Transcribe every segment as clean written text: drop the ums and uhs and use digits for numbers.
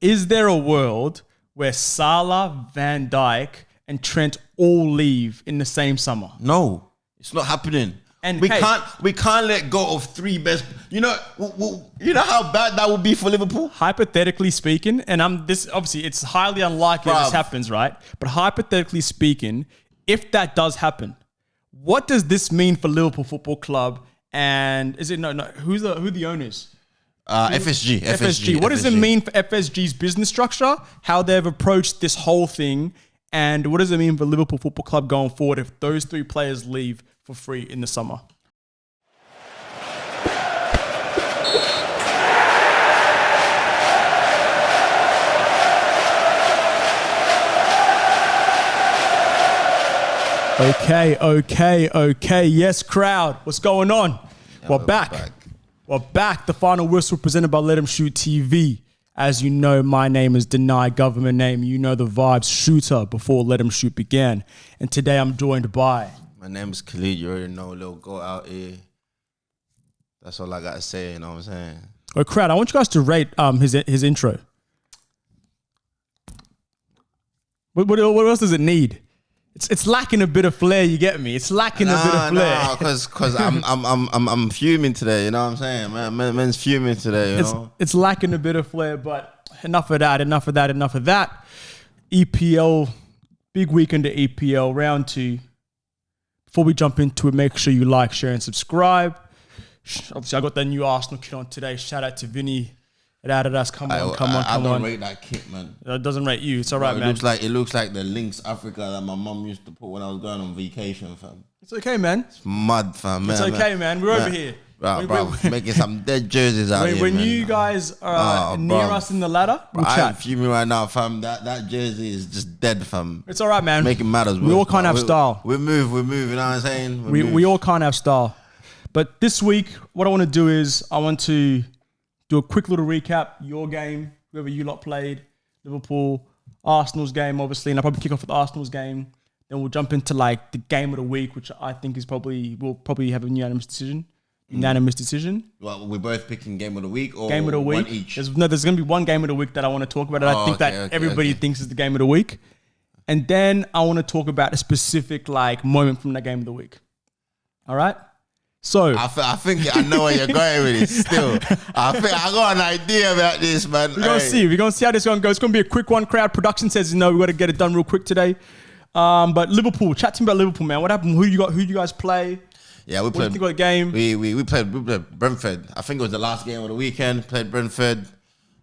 Is there a world where Salah, Van Dijk, and Trent all leave in the same summer? No, it's not happening. And we can't let go of three best. You know how bad that would be for Liverpool. Hypothetically speaking, and this obviously it's highly unlikely this happens, right? But hypothetically speaking, if that does happen, what does this mean for Liverpool Football Club? And is it no? Who the owners? FSG. What does it mean for FSG's business structure? How they've approached this whole thing, and what does it mean for Liverpool Football Club going forward if those three players leave for free in the summer? Okay. Yes, crowd. What's going on? We're back. We're back. The final whistle presented by Let 'Em Shoot TV. As you know, my name is Deny Government Name. You know the vibes. Shooter before Let 'Em Shoot began. And today I'm joined by... My name is Khalid. You already know. Little go out here. That's all I got to say. You know what I'm saying? Oh, crowd. I want you guys to rate his intro. What else does it need? It's lacking a bit of flair. You get me? It's lacking a bit of flair. Because I'm fuming today. You know what I'm saying? Man's fuming today. You know? It's lacking a bit of flair. But enough of that. EPL, big weekend of EPL, round 2. Before we jump into it, make sure you like, share, and subscribe. Obviously, I got that new Arsenal kit on today. Shout out to Vinny at Adidas. Come on. I don't rate that kit, man. It doesn't rate you. It's all right, man. It looks like the Lynx Africa that my mum used to put when I was going on vacation, fam. It's okay, man. It's mud, fam. It's okay, man. We're over here. Bro, making some dead jerseys out here, when man. you guys are near us in the ladder, we'll chat. I'm fuming right now, fam. That jersey is just dead, fam. It's all right, man. Making matters. We all can't have style. We move, you know what I'm saying? We all can't have style. But this week, what I want to do is I want to do a quick little recap. Your game, whoever you lot played, Liverpool, Arsenal's game, obviously, and I'll probably kick off with Arsenal's game. Then we'll jump into like the game of the week, which I think is we'll probably have a unanimous decision. Well, we're both picking game of the week or game of the week. One each? There's going to be one game of the week that I want to talk about. And I think everybody thinks is the game of the week. And then I want to talk about a specific like moment from that game of the week. All right? So I think I know where you're going with it still. I think I got an idea about this, man. We're going to see how this one goes. It's going to be a quick one. Crowd production says, we've got to get it done real quick today. But Liverpool, chat to me about Liverpool, man. What happened? Who do you guys play? Yeah, we played. What do you think of the game? We played Brentford. I think it was the last game of the weekend. Played Brentford.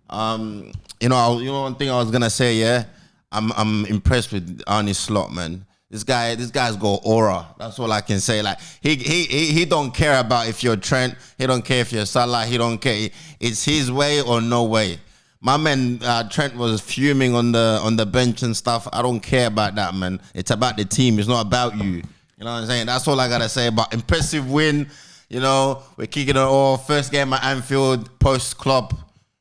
One thing I was gonna say. Yeah, I'm impressed with Arne Slot, man. This guy's got aura. That's all I can say. Like he don't care about if you're Trent. He don't care if you're Salah. He don't care. It's his way or no way. My man Trent was fuming on the bench and stuff. I don't care about that, man. It's about the team. It's not about you. You know what I'm saying? That's all I got to say about impressive win. You know, we're kicking it off. First game at Anfield, post-Klopp.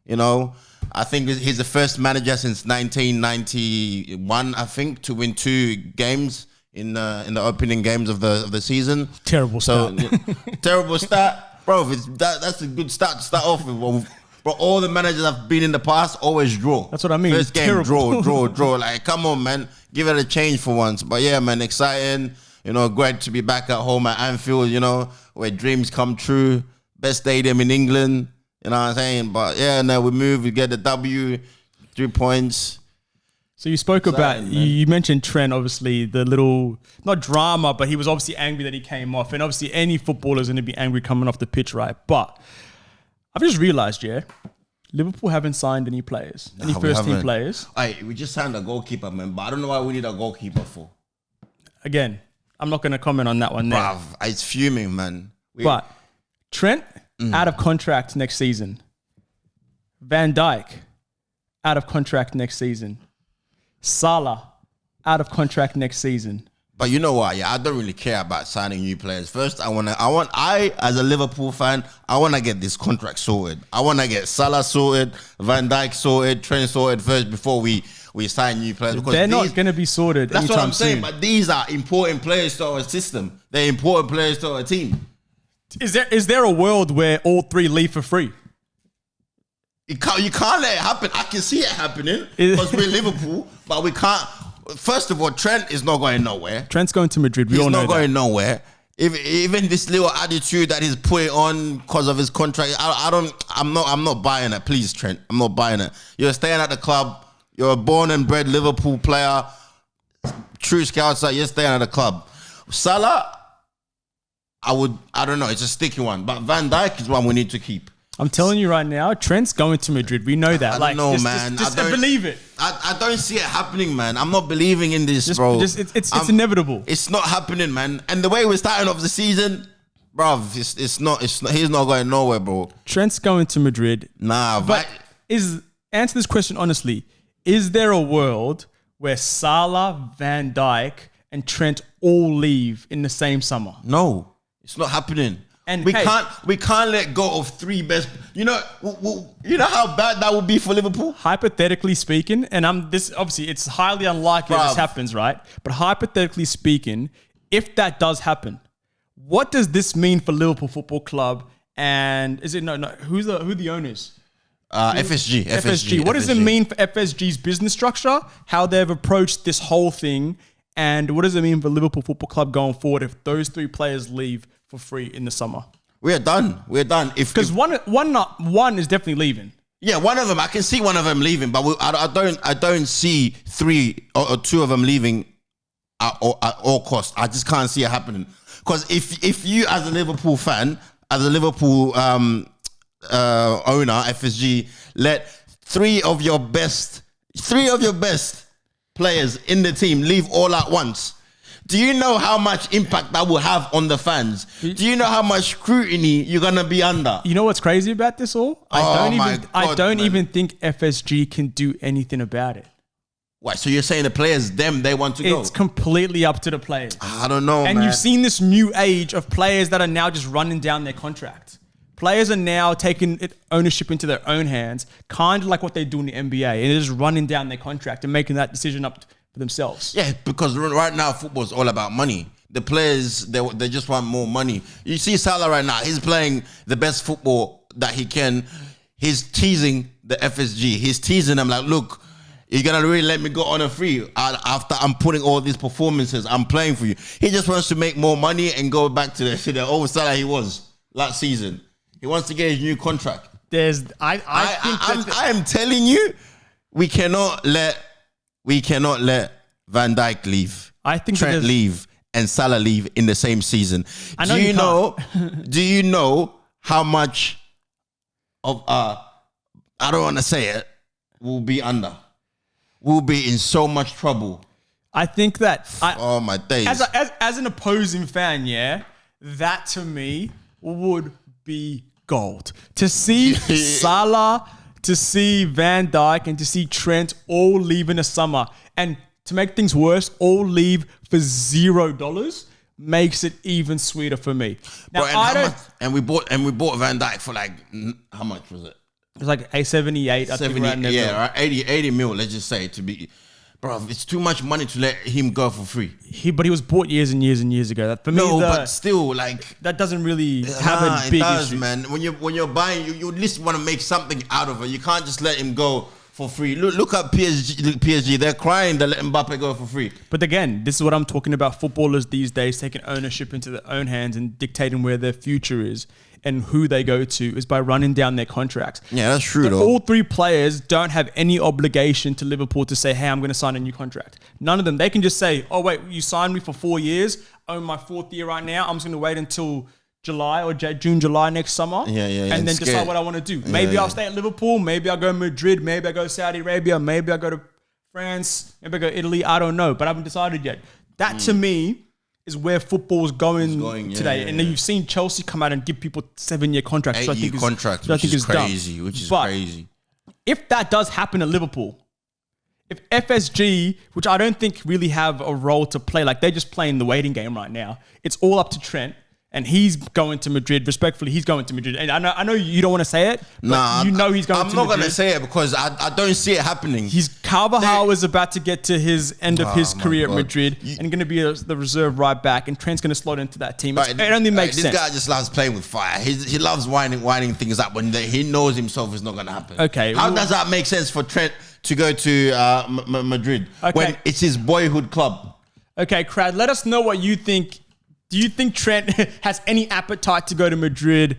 You know, I think he's the first manager since 1991, I think, to win 2 games in the opening games of the season. Terrible stat. Terrible stat. Bro, that's a good start to start off with. Bro, all the managers I've been in the past always draw. That's what I mean. First game, draw. Like, come on, man. Give it a change for once. But yeah, man, exciting. You know, great to be back at home at Anfield, you know, where dreams come true. Best stadium in England, you know what I'm saying? But yeah, now we move, we get the W, 3 points. So you spoke about, you mentioned Trent, obviously, the little, not drama, but he was obviously angry that he came off. And obviously any footballer is going to be angry coming off the pitch, right? But I've just realised, Liverpool haven't signed any players, any first-team players. We just signed a goalkeeper, man, but I don't know why we need a goalkeeper for. Again, I'm not going to comment on that one there. Bruv, it's fuming, man. But Trent, out of contract next season. Van Dijk, out of contract next season. Salah, out of contract next season. But you know what? Yeah, I don't really care about signing new players. First, I as a Liverpool fan, I want to get this contract sorted. I want to get Salah sorted, Van Dijk sorted, Trent sorted first before we sign new players. Because they're not going to be sorted. That's what I'm saying. Soon. But these are important players to our system. They're important players to our team. Is there a world where all 3 leave for free? You can't let it happen. I can see it happening because we're Liverpool, but we can't. First of all, Trent is not going nowhere. Trent's going to Madrid. We all know that. He's not going nowhere. Even this little attitude that he's putting on because of his contract, I'm not buying it. Please, Trent, I'm not buying it. You're staying at the club. You're a born and bred Liverpool player. True scouts, you're staying at the club. Salah, I don't know. It's a sticky one, but Van Dijk is one we need to keep. I'm telling you right now, Trent's going to Madrid. We know that. I don't know, man. Just believe it. I don't see it happening, man. I'm not believing in this, bro. It's inevitable. It's not happening, man. And the way we're starting off the season, bro, it's not. He's not going nowhere, bro. Trent's going to Madrid. Nah, but answer this question honestly. Is there a world where Salah, Van Dijk, and Trent all leave in the same summer? No, it's not happening. And we can't let go of three best. You know how bad that would be for Liverpool. Hypothetically speaking, and obviously it's highly unlikely this happens, right? But hypothetically speaking, if that does happen, what does this mean for Liverpool Football Club? And is it who the owners? FSG. What does it mean for FSG's business structure? How they've approached this whole thing, and what does it mean for Liverpool Football Club going forward if those three players leave for free in the summer? We're done. Because one is definitely leaving. Yeah, one of them. I can see one of them leaving, but I don't see three or two of them leaving at all costs. I just can't see it happening. Because if you, as a Liverpool fan, as a Liverpool owner, FSG, let three of your best players in the team leave all at once, do you know how much impact that will have on the fans? Do you know how much scrutiny you're gonna be under? You know what's crazy about this all? I don't even think FSG can do anything about it. What? So you're saying the players, they want to go? It's completely up to the players. I don't know, and man. You've seen this new age of players that are now just running down their contract. Players are now taking ownership into their own hands, kind of like what they do in the NBA, and they're just running down their contract and making that decision up for themselves. Yeah, because right now football is all about money. The players, they just want more money. You see Salah right now, he's playing the best football that he can. He's teasing the FSG. He's teasing them like, look, you're going to really let me go on a free after I'm putting all these performances, I'm playing for you. He just wants to make more money and go back to the old Salah he was last season. He wants to get his new contract. I am telling you, we cannot let Van Dijk leave. I think Trent leave and Salah leave in the same season. Do you know how much of I don't want to say it, we'll be under. We'll be in so much trouble. I think that oh my days. As an opposing fan, yeah, that to me would be gold. To see Salah, to see Van Dijk, and to see Trent all leave in the summer, and to make things worse, all leave for $0 makes it even sweeter for me. Now, we bought Van Dijk for like, how much was it? It was like $78. 70, right? 80 mil, let's just say, to be. Bro, it's too much money to let him go for free. But he was bought years and years and years ago. For me, but still, like that doesn't really have a big issue, man. When you're buying, you at least want to make something out of it. You can't just let him go for free. Look at PSG. They're crying they let Mbappe go for free. But again, this is what I'm talking about. Footballers these days taking ownership into their own hands and dictating where their future is and who they go to is by running down their contracts. Yeah, that's true, though. All three players don't have any obligation to Liverpool to say, hey, I'm going to sign a new contract. None of them. They can just say, oh, wait, you signed me for 4 years. I'm in my fourth year right now. I'm just going to wait until July or June, July next summer. And then decide what I want to do. Maybe I'll stay at Liverpool. Maybe I'll go Madrid. Maybe I'll go Saudi Arabia. Maybe I'll go to France. Maybe I'll go Italy. I don't know. But I haven't decided yet. That, to me, is where football's going today. And then you've seen Chelsea come out and give people 7-year contracts. 8-year contracts, which is crazy. But if that does happen at Liverpool, if FSG, which I don't think really have a role to play, like they're just playing the waiting game right now, it's all up to Trent. And he's going to Madrid. Respectfully, he's going to Madrid. And I know you don't want to say it, but Nah, you know he's going to Madrid. I'm not going to say it because I don't see it happening. Carvajal is about to get to his end of his career at Madrid and going to be the reserve right back, and Trent's going to slot into that team. It only makes sense. This guy just loves playing with fire. He loves winding things up when he knows himself it's not going to happen. Okay. How does that make sense for Trent to go to Madrid when it's his boyhood club? Okay, Crad, let us know what you think. Do you think Trent has any appetite to go to Madrid?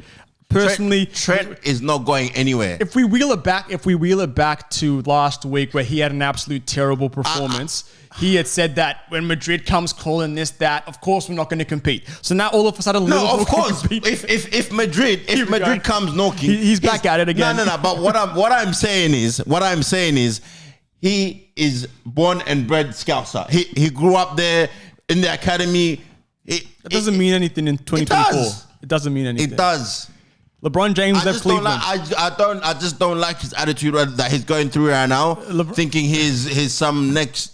Personally, Trent is not going anywhere. If we wheel it back to last week where he had an absolute terrible performance, he had said that when Madrid comes calling this, that, of course we're not going to compete. So now all of a sudden, no, Liverpool of course. Can compete. If Madrid comes knocking, he's back at it again. No. But what I'm saying is, he is born and bred Scouser. He grew up there in the academy. It doesn't mean anything in 2024. It doesn't mean anything. It does. LeBron James left Cleveland. I just don't like his attitude that he's going through right now. Thinking he's some next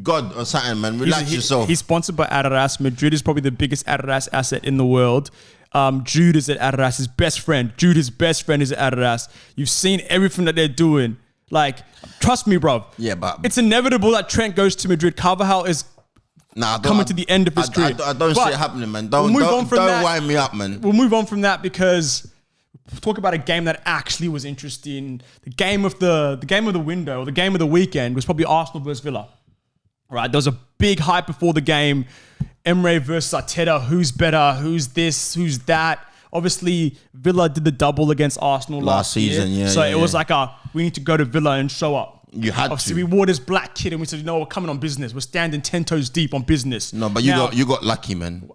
god or something, man. Relax yourself. He's sponsored by Adidas. Madrid is probably the biggest Adidas asset in the world. Jude is at Adidas. His best friend. His best friend is at Adidas. You've seen everything that they're doing. Like, trust me, bro. Yeah, but it's inevitable that Trent goes to Madrid. Carvajal is coming to the end of his career. I don't see it happening, man. Don't wind me up, man. We'll move on from that because we'll talk about a game that actually was interesting. The game of the window, or the game of the weekend, was probably Arsenal versus Villa. Right, there was a big hype before the game. Emre versus Arteta. Who's better? Who's this? Who's that? Obviously, Villa did the double against Arsenal last season. Year. Yeah, so it was like we need to go to Villa and show up. You had Obviously, we wore this black kit and we said, we're coming on business. We're standing 10 toes deep on business. No, but you got lucky, man.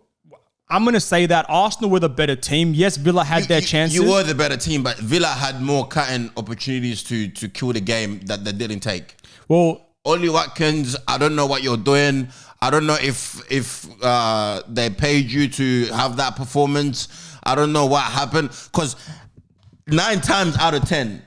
I'm going to say that Arsenal were the better team. Yes, Villa had their chances. You were the better team, but Villa had more cutting opportunities to kill the game that they didn't take. Well, Ollie Watkins, I don't know what you're doing. I don't know if they paid you to have that performance. I don't know what happened. Because 9 times out of 10,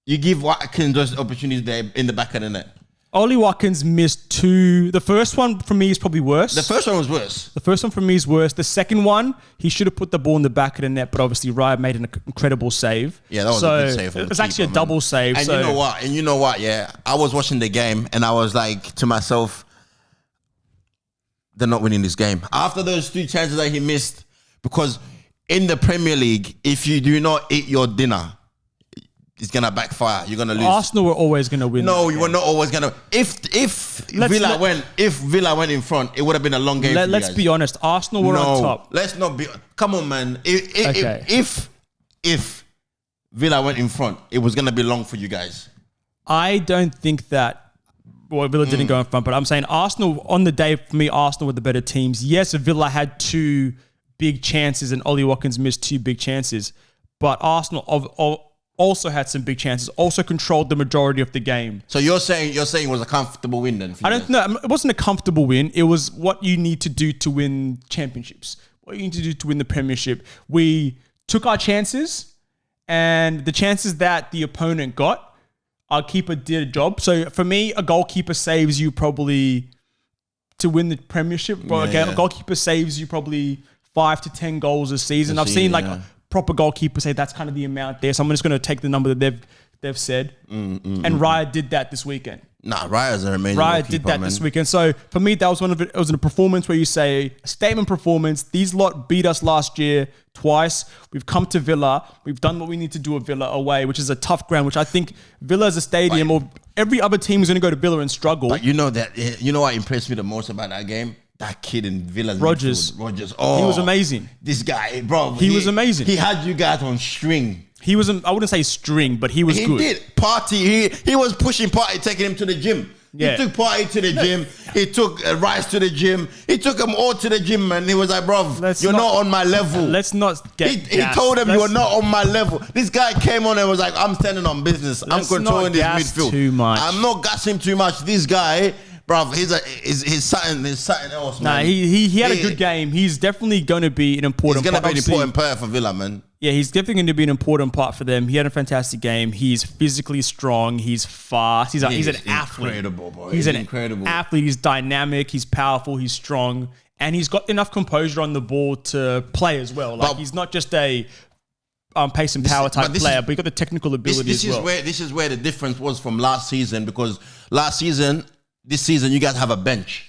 you give Watkins those opportunities there in the back of the net. Ollie Watkins missed 2. The first one for me is probably worse. The first one was worse. The first one for me is worse. The second one, he should have put the ball in the back of the net, but obviously Raya made an incredible save. Yeah, that was a good save. It was actually a double save. And you know what? Yeah, I was watching the game and I was like to myself, they're not winning this game. After those 2 chances that he missed, because in the Premier League, if you do not eat your dinner, it's gonna backfire. You're gonna lose. Arsenal were always gonna win. No, you were not always gonna. If Villa went in front, it would have been a long game. Let's be honest. Arsenal were on top. Let's not be. Come on, man. If Villa went in front, it was gonna be long for you guys. I don't think that. Well, Villa didn't go in front, but I'm saying Arsenal on the day for me. Arsenal were the better teams. Yes, Villa had 2 big chances, and Ollie Watkins missed 2 big chances, but Arsenal also had some big chances, also controlled the majority of the game. So you're saying it was a comfortable win then? I don't know. It wasn't a comfortable win. It was what you need to do to win championships. What you need to do to win the Premiership. We took our chances, and the chances that the opponent got, our keeper did a job. So for me, a goalkeeper saves you probably to win the Premiership. A goalkeeper saves you probably 5 to 10 goals a season. I've seen proper goalkeeper say that's kind of the amount there. So I'm just going to take the number that they've said. And Raya did that this weekend. Nah, Raya's an amazing Raya did that this weekend. So for me, that was it was a performance where you say, a statement performance. These lot beat us last year twice. We've come to Villa. We've done what we need to do at Villa away, which is a tough ground, which I think Villa is a stadium, or every other team is going to go to Villa and struggle. But you know what impressed me the most about that game? That kid in Villa's Rogers. Oh, he was amazing. This guy, bro. He was amazing. He had you guys on string. He was, I wouldn't say string, but he was good. He did. Party. He was pushing Party, taking him to the gym. Yeah. He took Party to the gym. He took Rice to the gym. He took them all to the gym, man. He was like, bro, you're not on my level. Let's not get He told them you are not on my level. This guy came on and was like, I'm standing on business. I'm controlling this midfield. Too much. I'm not gassing too much. This guy... Bro, he's something else, man. Nah, he had a good game. He's definitely going to be an important part. He's going to be an important player for Villa, man. Yeah, he's definitely going to be an important part for them. He had a fantastic game. He's physically strong. He's fast. He's an athlete. Incredible, boy. He's an incredible athlete. He's dynamic. He's powerful. He's strong. and he's got enough composure on the ball to play as well. Like, he's not just a pace and power type player, but he's got the technical ability as well. This is where the difference was from last season, because this season, you guys have a bench.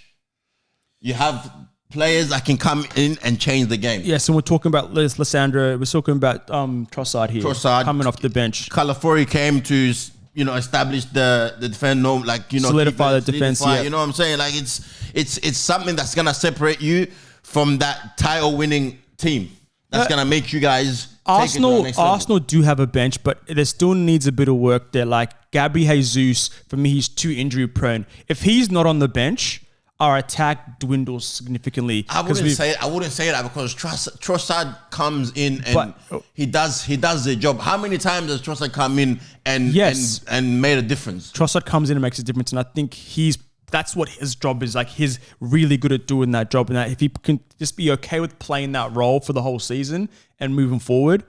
You have players that can come in and change the game. Yes, and we're talking about Lissandro. We're talking about Trossard here. Trossard coming off the bench. Calafiori came to establish the defense, solidify the defense. Yeah. You know what I'm saying? Like it's something that's gonna separate you from that title-winning team. That's gonna make you guys. Arsenal do have a bench, but there still needs a bit of work there. Like Gabby Jesus, for me, he's too injury prone. If he's not on the bench, our attack dwindles significantly. I wouldn't say that because Trossard comes in and he does the job. How many times does Trossard come in and made a difference? Trossard comes in and makes a difference, and I think that's what his job is. Like, he's really good at doing that job, and that if he can just be okay with playing that role for the whole season and moving forward,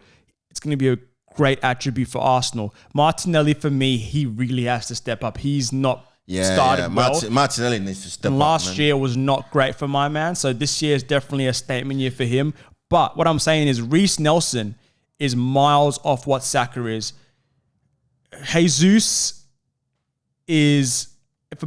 it's going to be a great attribute for Arsenal. Martinelli, for me, he really has to step up. He's not started well. Martinelli needs to step up. Last year was not great for my man, so this year is definitely a statement year for him. But what I'm saying is Reece Nelson is miles off what Saka is. Jesus is if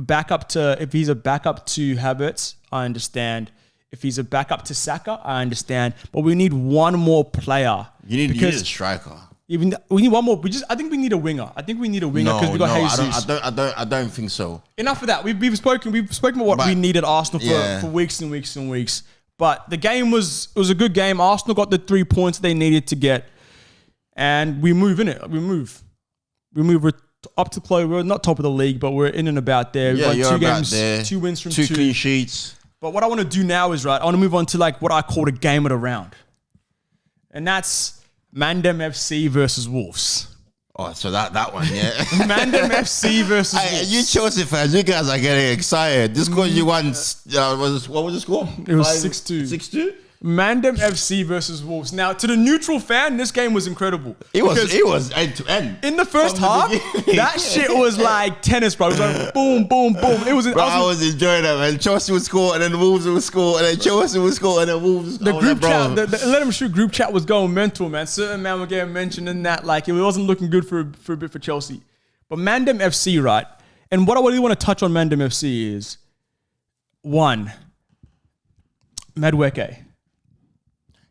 he's a backup to Havertz, I understand. If he's a backup to Saka, I understand. But we need one more player. You need a striker. We need one more. I think we need a winger. I think we need a winger because we got Jesus. I don't think so. Enough of that. We've spoken about what we needed Arsenal for weeks and weeks and weeks. But the game was a good game. Arsenal got the 3 points they needed to get, and we move in it. We move. We're up to play. We're not top of the league, but we're in and about there. We've won 2 games, there. 2 wins from 2 clean sheets. But what I want to do now is I want to move on to like what I call the game of the round, and that's Mandem FC versus Wolves. Oh, so that one, yeah. Mandem FC versus Wolves. You Chelsea fans, you guys are getting excited. This goal you won, what was the score? It was 6-2. 6-2? Mandem FC versus Wolves. Now, to the neutral fan, this game was incredible. It was end to end. In the first half, that shit was like tennis, bro. It was like boom, boom, boom. It was. I was enjoying that, man. Chelsea would score, and then Wolves would score, and then Chelsea would score, and then Wolves. The group chat, the Let Them Shoot group chat was going mental, man. Certain man were getting mentioned in that, like it wasn't looking good for a bit for Chelsea. But Mandem FC, right? And what I really want to touch on Mandem FC is 1, Madueke.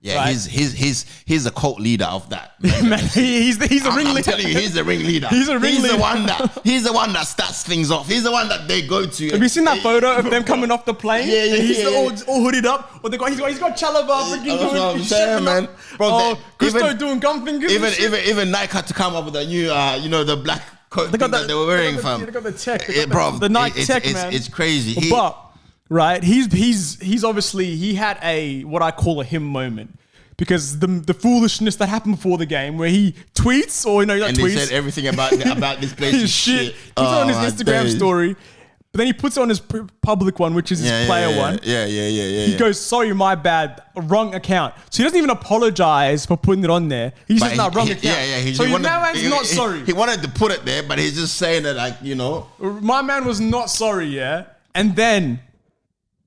Yeah, right. He's a cult leader of that. Man, he's the ring leader. I'm telling you, he's the ring leader. He's the one that starts things off. He's the one that they go to. Have you seen that photo of them coming off the plane? Yeah. He's all hooded up. Or he's got Chalaba freaking doing. I'm saying, man. Bro, Gusto doing gum fingers. Even Nike had to come up with a new, the black coat that they were wearing, fam. They got the tech, the Nike tech, man. It's crazy. Right, he's obviously he had a what I call a him moment because the foolishness that happened before the game where he tweets or and tweets. He said everything about this place is shit. He put it on his Instagram story, but then he puts it on his public one, which is his player one. Yeah. He goes, "Sorry, my bad, wrong account." So he doesn't even apologize for putting it on there. He's just not wrong account. So he's not sorry. He wanted to put it there, but he's just saying that my man was not sorry, yeah, and then.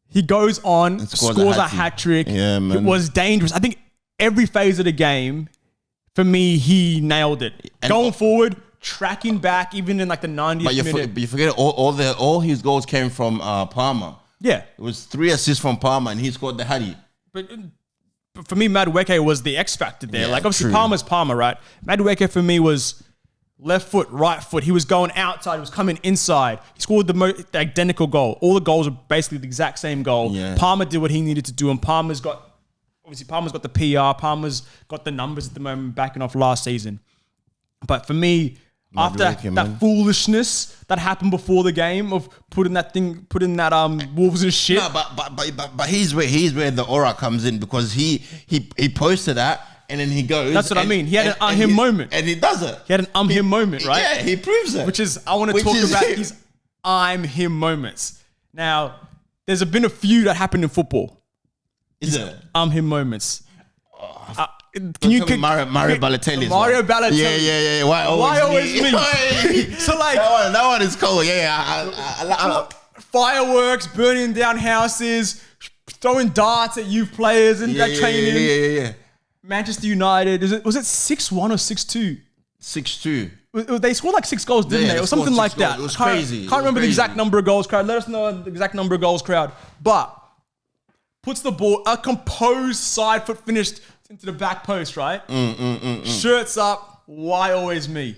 He goes on, scores a hat-trick. Yeah, man. It was dangerous. I think every phase of the game, for me, he nailed it. And going forward, tracking back, even in like the 90th minute. But you forget all his goals came from Palmer. Yeah. It was 3 assists from Palmer, and he scored the hattie. But for me, Madueke was the X factor there. Yeah, like obviously true. Palmer's Palmer, right? Madueke for me was left foot, right foot. He was going outside. He was coming inside. He scored the identical goal. All the goals were basically the exact same goal. Yeah. Palmer did what he needed to do, and Palmer's got the PR. Palmer's got the numbers at the moment, backing off last season. But for me, after that foolishness that happened before the game of putting that Wolves in shit. No, but he's where the aura comes in because he posted that. And then he goes. That's what I mean. He had an him moment. And he does it. He had an him moment, right? Yeah, he proves it. Which is, I want to talk about these I'm him moments. Now, there's been a few that happened in football. Is it? I'm him moments. Can you Mario Balotelli? Mario Balotelli. Yeah. Why always me? So like that one is cool. Yeah. I fireworks, burning down houses, throwing darts at youth players and that training. Yeah. Manchester United, was it 6-1 or 6-2? 6-2. They scored like 6 goals, didn't they? Or something like that. It was crazy. Can't remember the exact number of goals, crowd. Let us know the exact number of goals, crowd. But puts the ball, a composed side foot finished into the back post, right? Shirts up, why always me?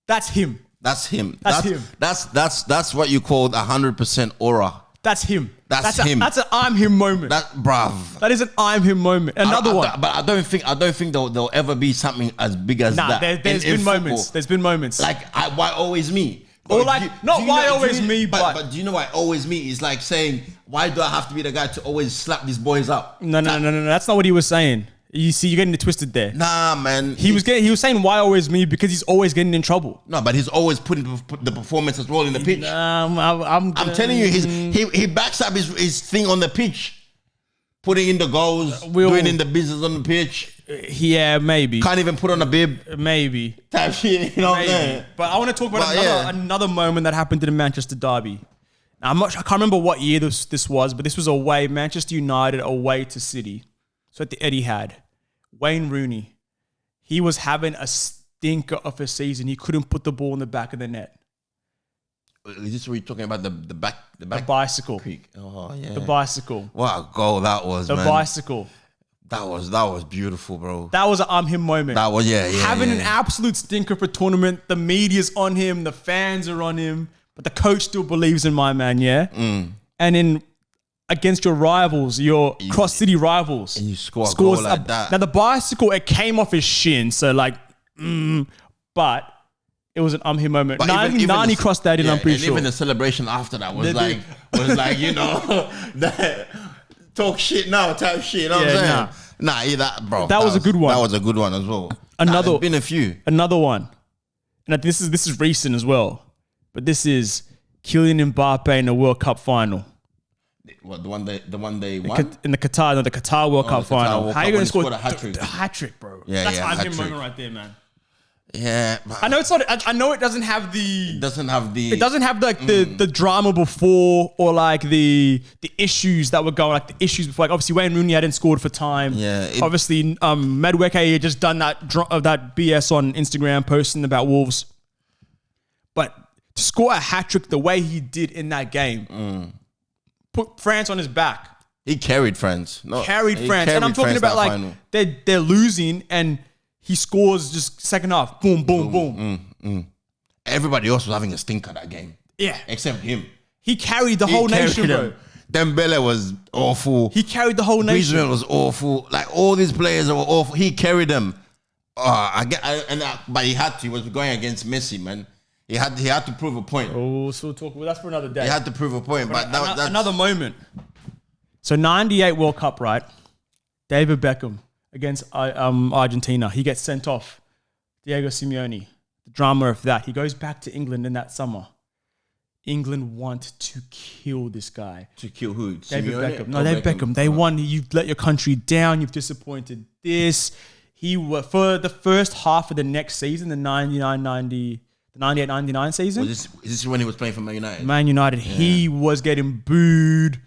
That's him. That's him. That's him. That's what you call 100% aura. That's him. That's him. That's an I'm him moment. Bruv. That is an I'm him moment. Another one. But I don't think there'll ever be something as big as that. There's been moments. There's been moments. Like, why always me? Or like, not why always me, but do you know why always me is like saying, why do I have to be the guy to always slap these boys up? No. That's not what he was saying. You see, you're getting it twisted there. Nah, man. He was saying why always me because he's always getting in trouble. No, but he's always putting the performance as well in the pitch. I'm telling you, he backs up his thing on the pitch, putting in the goals, doing in the business on the pitch. Yeah, maybe. Can't even put on a bib. Maybe. Type shit, you know what I'm saying? But I want to talk about another moment that happened to the Manchester derby. Now, I can't remember what year this was, but this was away, Manchester United away to City. So at the Etihad, Wayne Rooney, he was having a stinker of a season. He couldn't put the ball in the back of the net. Is this what you're talking about? The bicycle. Peak. Oh yeah. The bicycle. What a goal that was, man. The bicycle. That was beautiful, bro. That was an him moment. That was having an absolute stinker for tournament. The media's on him. The fans are on him. But the coach still believes in my man, yeah? And against your rivals, your cross-city rivals. And you score a goal like that. Now, the bicycle, it came off his shin, so like, but it was an him moment. But Nani crossed that in, I'm pretty sure. Even the celebration after that was like, you know, talk shit now type shit, you know what I'm saying? Bro. That was a good one. That was a good one as well. There's been a few. Another one. And this is recent as well. But this is Kylian Mbappe in the World Cup final. What, the one they won? In the Qatar World Cup final. How are you going to score a hat trick? The hat trick, bro. Yeah, that's hat him trick moment right there, man. Yeah, I know it's not. I know it doesn't have the. It doesn't have like the drama before or like the issues that were going, like the issues before. Like obviously Wayne Rooney hadn't scored for time. Yeah. Obviously, Madueke had just done that BS on Instagram posting about Wolves. But to score a hat trick the way he did in that game, put France on his back. He carried France. And I'm talking about like they're losing and he scores just second half. Boom, boom, boom. Everybody else was having a stinker that game. Yeah. Except him. He carried the whole nation, bro. Dembele was awful. He carried the whole nation. Griezmann was awful. Like all these players were awful. He carried them. But he had to. He was going against Messi, man. He had to prove a point. Oh, so that's for another day. He had to prove a point. But that's another moment. So 98 World Cup, right? David Beckham against Argentina. He gets sent off. Diego Simeone. The drama of that. He goes back to England in that summer. England want to kill this guy. To kill who? David Simeone? Beckham. No, David Beckham. They won. You've let your country down. You've disappointed this. For the first half of the next season, the 98-99 season. Is this when he was playing for Man United? Man United. Yeah. He was getting booed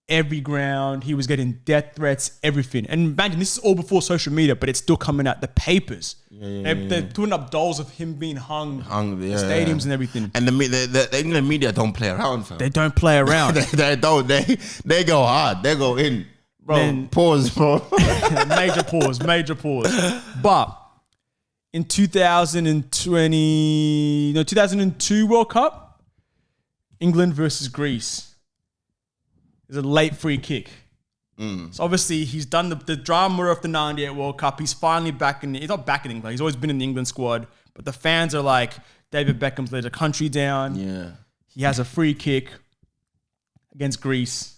every ground. He was getting death threats, everything. And imagine, this is all before social media, but it's still coming out. The papers. They're putting up dolls of him being hung in stadiums and everything. And the England media don't play around, fam. They don't play around. They don't. They go hard. They go in. Bro, pause, bro. Major pause. But in 2002 World Cup, England versus Greece. There's a late free kick. So obviously he's done the drama of the 98 World Cup. He's finally back he's not back in England. He's always been in the England squad. But the fans are like, David Beckham's let the country down. Yeah. He has a free kick against Greece.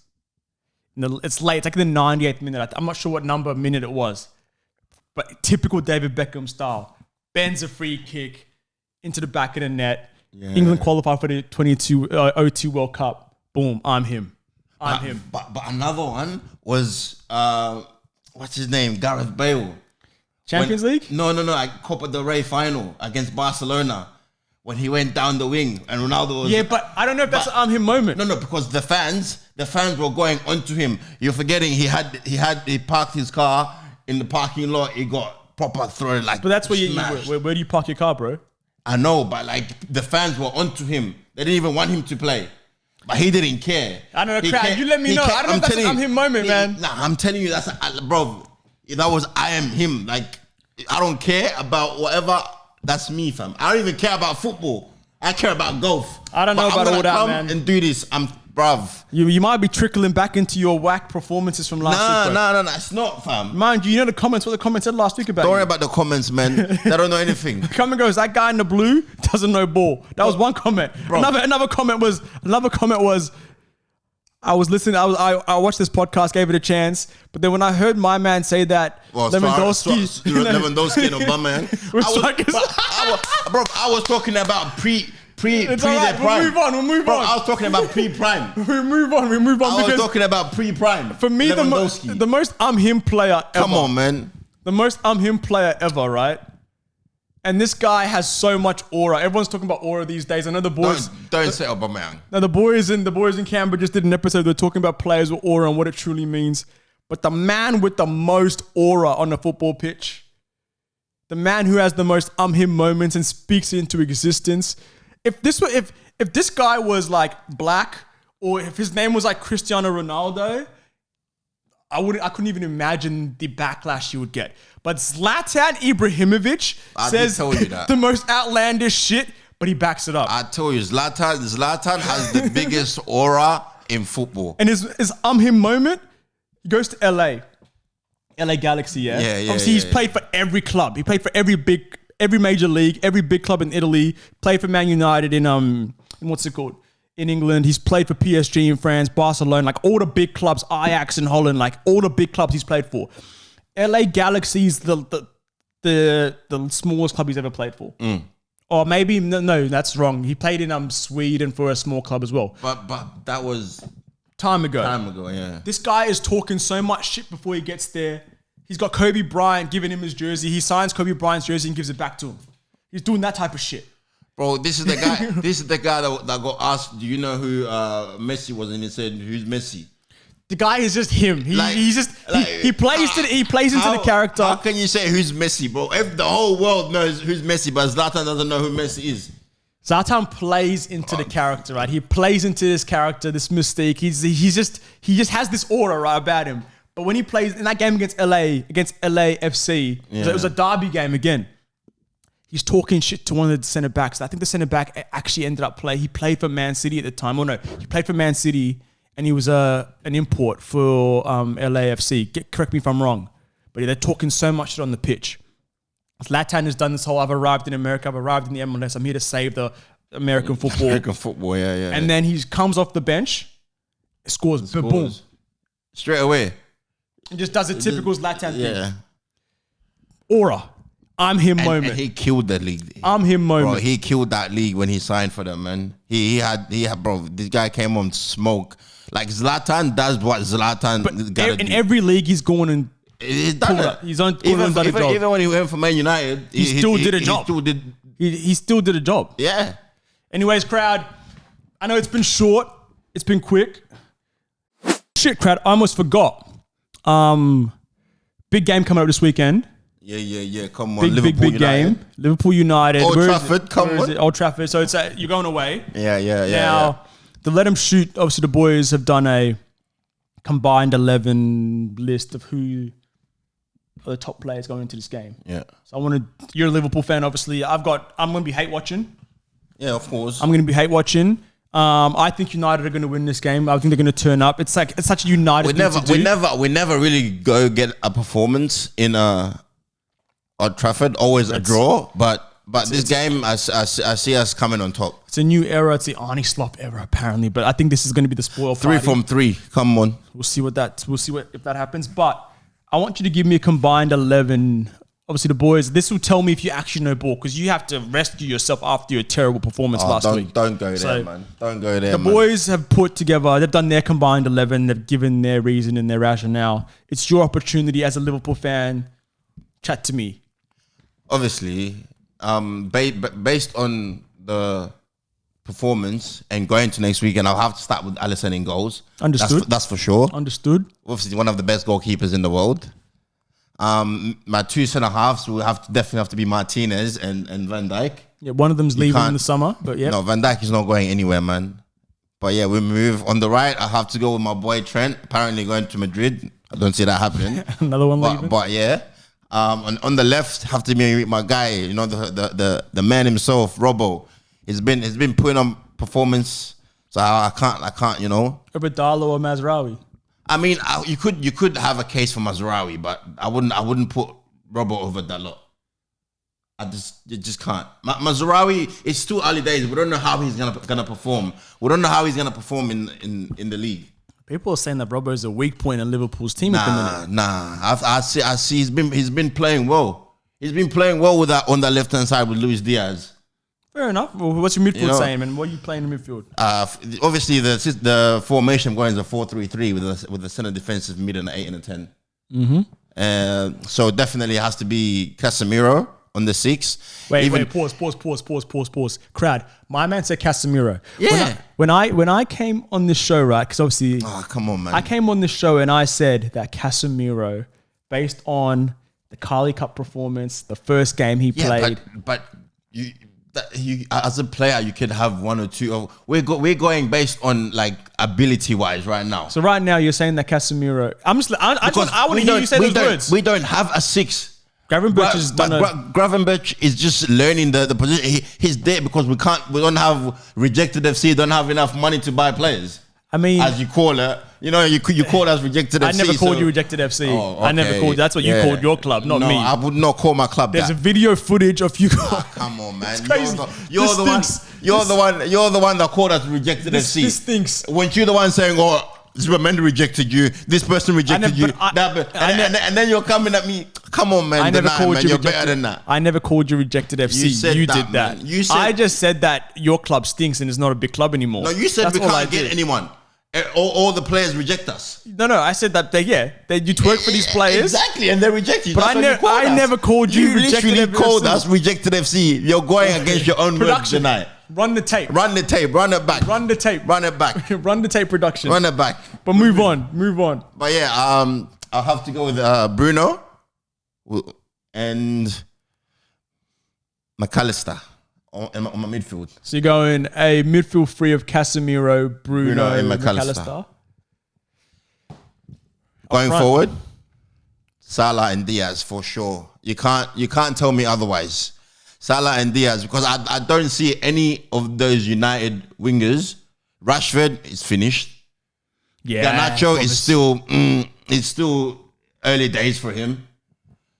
It's late. It's like in the 98th minute. I'm not sure what minute it was. But typical David Beckham style. Bends a free kick into the back of the net. Yeah. England qualified for the 02 World Cup. Boom, I'm him. But another one was, what's his name? Gareth Bale. Champions League? No. Like Copa del Rey final against Barcelona. when he went down the wing and Ronaldo was... Yeah, but I don't know if that's an him moment. No, because the fans were going onto him. You're forgetting he parked his car in the parking lot. He got proper thrown like... But that's where where do you park your car, bro? I know, but like the fans were onto him. They didn't even want him to play. But he didn't care. I don't know, Crowd. You let me know. I don't know if that's an him moment, man. Nah, I'm telling you, bro, that was I am him. Like, I don't care about whatever. That's me, fam. I don't even care about football. I care about golf. I don't know about all that, man. And do this. Bruv. You might be trickling back into your whack performances from last week. No, it's not, fam. Mind you, know the comments, what the comments said last week about Don't worry about the comments, man. They don't know anything. The comment goes, that guy in the blue doesn't know ball. That was one comment. Bro. Another comment was, I was listening, I watched this podcast, gave it a chance, but then when I heard my man say that Lewandowski and Aubameyang, I was talking about pre their prime. We'll move on. I was talking about pre-prime. we move on. I was talking about pre-prime. For me, the most him player ever. Come on, man. The most him player ever, right? And this guy has so much aura. Everyone's talking about aura these days. I know the boys... Don't say Aubameyang. No, the boys in Canberra just did an episode. They're talking about players with aura and what it truly means. But the man with the most aura on the football pitch, the man who has the most him moments and speaks it into existence... If this guy was like black, or if his name was like Cristiano Ronaldo, I couldn't even imagine the backlash he would get. But Zlatan Ibrahimovic says the most outlandish shit, but he backs it up. I told you, Zlatan has the biggest aura in football. And his him moment, he goes to LA Galaxy, yeah? Obviously, he's played for every club. He played for every major league, every big club in Italy, played for Man United in England. He's played for PSG in France, Barcelona, like all the big clubs, Ajax in Holland, like all the big clubs he's played for. LA Galaxy's the smallest club he's ever played for. Or maybe, no, that's wrong. He played in Sweden for a small club as well. But that was... Time ago, yeah. This guy is talking so much shit before he gets there. He's got Kobe Bryant giving him his jersey. He signs Kobe Bryant's jersey and gives it back to him. He's doing that type of shit. Bro, this is the guy. This is the guy that got asked, do you know who Messi was? And he said, who's Messi? The guy is just him. He plays into the character. How can you say who's Messi, bro? If the whole world knows who's Messi, but Zlatan doesn't know who Messi is. Zlatan plays into the character, right? He plays into this character, this mystique. He just has this aura, right, about him. But when he plays in that game against LAFC, it was a derby game again. He's talking shit to one of the centre backs. I think the centre back actually ended up playing. He played for Man City at the time. Oh no, he played for Man City and he was an import for LAFC. Correct me if I'm wrong. But they're talking so much shit on the pitch. Zlatan has done this whole, I've arrived in America, I've arrived in the MLS, I'm here to save the American football. Yeah. And then he comes off the bench, scores. Boom. Straight away. And just does a typical Zlatan thing. Aura. I'm him moment. And he killed the league. I'm him moment. Bro, he killed that league when he signed for them, man. He had, bro, this guy came on smoke. Like, Zlatan does what Zlatan got to do. In every league, he's going and he's done it. He's on even when he went for Man United, he still did a job. He still did a job. Yeah. Anyways, crowd, I know it's been short. It's been quick. Shit, crowd, I almost forgot. Big game coming up this weekend. Yeah. Come on, big game. Liverpool United. Old Trafford, come on. Old Trafford. So it's you're going away. Yeah. Now, the Let 'Em Shoot, obviously the boys have done a combined 11 list of who are the top players going into this game. Yeah. So you're a Liverpool fan, obviously. I'm going to be hate watching. Yeah, of course. I'm going to be hate watching. I think United are going to win this game. I think they're going to turn up. It's such a United thing to do. We never really go get a performance in Old Trafford. Always a draw, but this game I see us coming on top. It's a new era. It's the Arnie Slot era apparently, but I think this is going to be the spoil party. 3 from 3. Come on. We'll see if that happens. But I want you to give me a combined 11. Obviously, the boys, this will tell me if you actually know ball because you have to rescue yourself after your terrible performance last week. Don't go there, man. Don't go there, man. The boys have put together, they've done their combined 11. They've given their reason and their rationale. It's your opportunity as a Liverpool fan. Chat to me. Obviously, based on the performance and going to next weekend, I'll have to start with Alisson in goals. Understood. That's for sure. Understood. Obviously, one of the best goalkeepers in the world. My two centre halves will definitely have to be Martinez and Van Dijk. Yeah, one of them's leaving in the summer, but yeah. No, Van Dijk is not going anywhere, man. But yeah, we move on the right. I have to go with my boy Trent. Apparently going to Madrid. I don't see that happening. Another one leaving. But yeah. On the left, have to be my guy. You know, the man himself, Robbo. He's been putting on performance. So I can't. You know. Abadalo or Mazraoui. I mean, you could have a case for Mazraoui, but I wouldn't put Robbo over that lot. You just can't. Mazraoui, it's still early days. We don't know how he's gonna perform. We don't know how he's gonna perform in the league. People are saying that Robbo is a weak point in Liverpool's team at the minute. Nah. I see. He's been playing well. He's been playing well with that on the left hand side with Luis Diaz. Fair enough. Well, what's your midfield saying, man? What are you playing in midfield? Obviously, the formation going is a 4-3-3 with a centre defensive mid and an 8 and a 10. Mm-hmm. So definitely it has to be Casemiro on the 6. Wait, pause. Crowd, my man said Casemiro. Yeah. When I came on this show, right, because obviously... Oh, come on, man. I came on this show and I said that Casemiro, based on the Carling Cup performance, the first game he played... But you as a player, you could have one or two. We're going based on like ability wise right now. So right now you're saying that Casemiro... I want to hear you say those words. We don't have a 6. Gravenberch is done Gravenberch is just learning the position. He's there because we don't have rejected FC, don't have enough money to buy players. I mean, as you call it, you know, you call us rejected FC. I never called you rejected FC. Oh, okay. I never called. That's what you called your club, not me. I would not call my club. There's a video footage of you. Come on, man. It's crazy. You're the one that called us rejected FC. This stinks. Weren't you the one saying, "Oh, Zimmerman rejected you. This person rejected you." And then you're coming at me. Come on, man. You're better than that. I never called you rejected FC. You did that. I just said that your club stinks and it's not a big club anymore. No, you said we can't get anyone. All the players reject us. No, I said that you twerk for these players. Exactly, and they reject you. But I never called you rejected FC. You literally called us rejected FC. You're going against your own words tonight. Run the tape. Run the tape. Run it back. Run the tape. Run it back. Run the tape production. Run it back. But move on. But yeah, I'll have to go with Bruno and McAllister on my midfield. So you're going a midfield free of Casemiro, Bruno and McAllister. Going forward, Salah and Diaz for sure. You can't tell me otherwise. Salah and Diaz, because I don't see any of those United wingers. Rashford is finished. Yeah, Garnacho is still early days for him.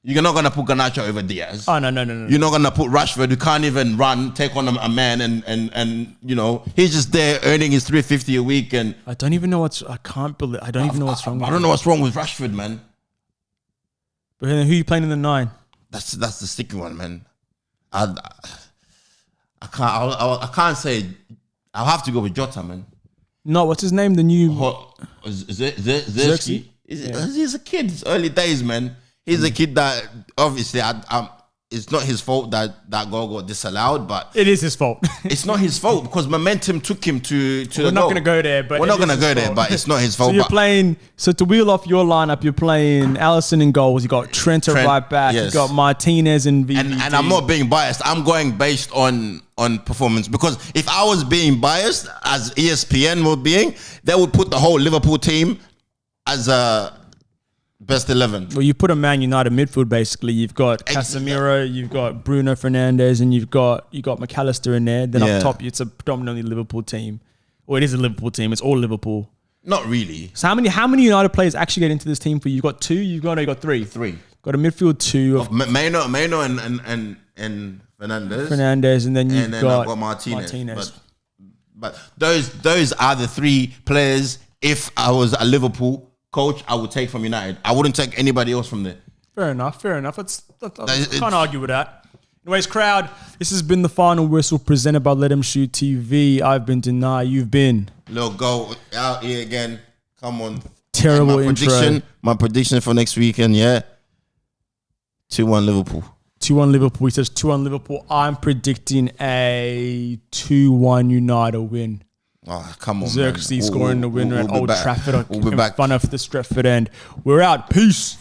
You're not gonna put Garnacho over Diaz. Oh no. You're not gonna put Rashford, who can't even run, take on a man, and you know he's just there earning his $350 a week. And I don't even know what's. I can't believe. I don't even know what's wrong. I don't know what's wrong with Rashford, man. But who are you playing in the 9? That's the sticky one, man. I can't say. I'll have to go with Jota, man. No, what's his name? The new Xerxes. He's a kid. It's early days, man. He's a kid that obviously it's not his fault that goal got disallowed, but it is his fault. It's not his fault because momentum took him to We're not going to go there, but we're not going to go there, but it's not his fault. So you're playing. So to wheel off your lineup, you're playing Alisson in goals. You got Trent at right back. Yes. You got Martinez and Vvd. And I'm not being biased. I'm going based on performance, because if I was being biased, as ESPN were being, they would put the whole Liverpool team as a best 11. Well, you put a Man United midfield basically. You've got Casemiro, you've got Bruno Fernandes, and you've got McAllister in there. Then up top, it's a predominantly Liverpool team. Or it is a Liverpool team. It's all Liverpool. Not really. So how many United players actually get into this team for you? You've got 2. You got 3. Got a midfield 2 of Maino and Fernandes, and then you've got Martinez. But those are the 3 players. If I was a Liverpool coach, I would take from United. I wouldn't take anybody else from there. Fair enough. I can't argue with that. Anyways, crowd, this has been the Final Whistle presented by Let 'Em Shoot TV. I've been Denai. You've been Lil Go out here again. Come on. Terrible intro. My prediction for next weekend, 2-1 Liverpool. 2-1 Liverpool. He says 2-1 Liverpool. I'm predicting a 2-1 United win. Oh, come on, Xerxes man. scoring the winner at Old Trafford We'll be in back. front of the Stretford end. We're out. Peace.